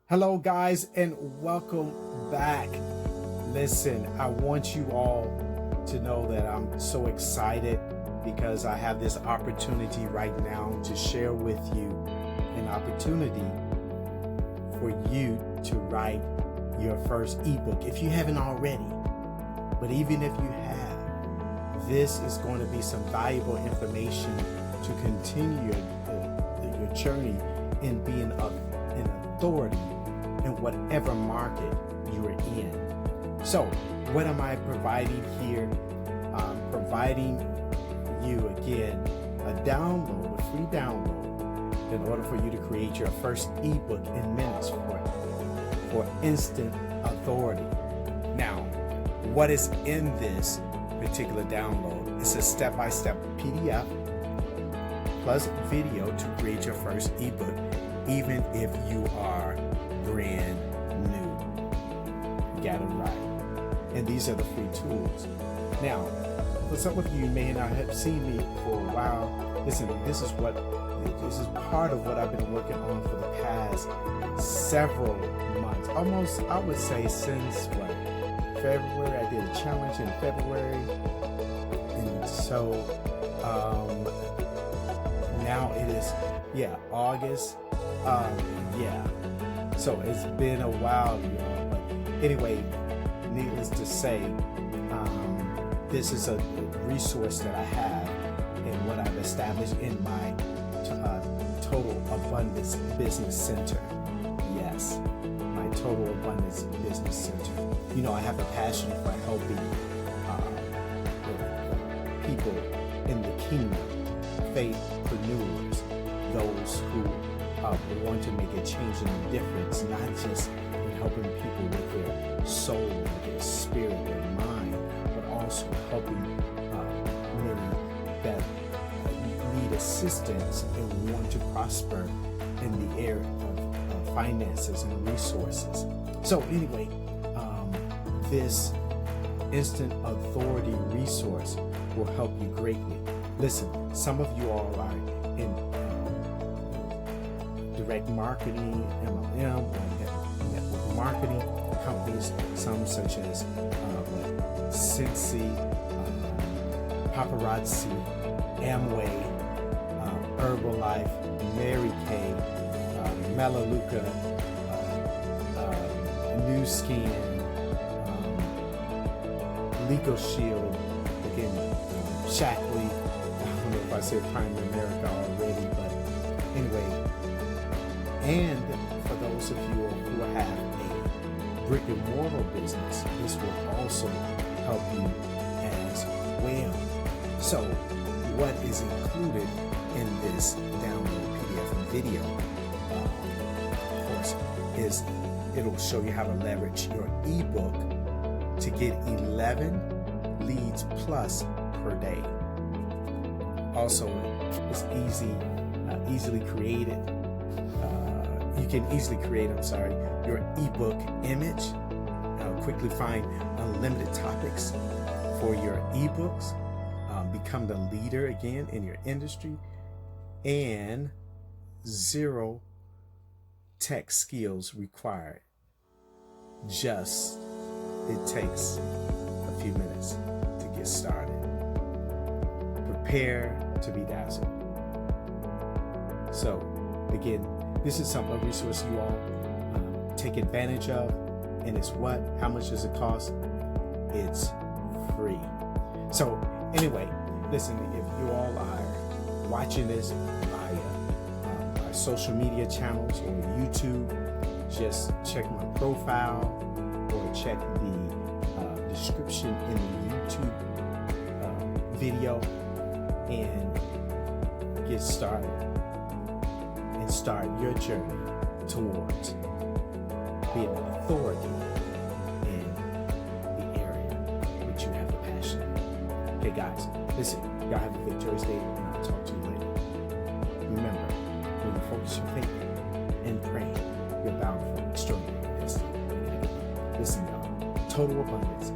Hello, guys, and welcome back. Listen, I want you all to know that I'm so excited because I have this opportunity right now to share with you an opportunity for you to write your first ebook if you haven't already. But even if you have, this is going to be some valuable information to continue your journey in being an authority in whatever market you're in. So what am I providing here? I'm providing you again a download, a free download, in order for you to create your first ebook in minutes for instant authority. Now, what is in this particular download? It's a step-by-step PDF plus video to create your first ebook, even if you are brand new. You got it right. And these are the free tools. Now, for some of you may not have seen me for a while. Listen, this is part of what I've been working on for the past several months. Almost, I would say, since February. I did a challenge in February, and so now it is August. So it's been a while, y'all. But anyway, needless to say, this is a resource that I have and what I've established in my Total Abundance Business Center. Yes, my Total Abundance Business Center. You know, I have a passion for helping people in the kingdom, faithpreneurs, those who want to make a change and a difference, not just in helping people with their soul, with their spirit, their mind, but also helping many that need assistance and want to prosper in the area of finances and resources. So anyway, this instant authority resource will help you greatly. Listen, some of you all are in direct marketing, MLM, or network marketing companies, some such as Cincy, Paparazzi, Amway, Herbalife, Mary Kay, Melaleuca, New Skin, Legal Shield, again, Shackley. I don't know if I said Prime America already, but anyway. And for those of you who have a brick and mortar business, this will also help you as well. So what is included in this download PDF and video, of course, is it'll show you how to leverage your ebook to get 11 leads plus per day. Also, it's easily created. You can easily create, your ebook image. Quickly find unlimited topics for your ebooks. Become the leader again in your industry, and 0 tech skills required. Just it takes a few minutes to get started. Prepare to be dazzled. So again, this is a resource you all take advantage of, and it's what? How much does it cost? It's free. So anyway, listen, if you all are watching this via our social media channels or YouTube, just check my profile or check the description in the YouTube video and get started. And start your journey towards being an authority in the area which you have the passion. Okay, guys, listen, y'all have a victorious day, and I'll talk to you later. Remember, when you focus your faith and pray, you're bound for extraordinary destiny. Listen, y'all, Total Abundance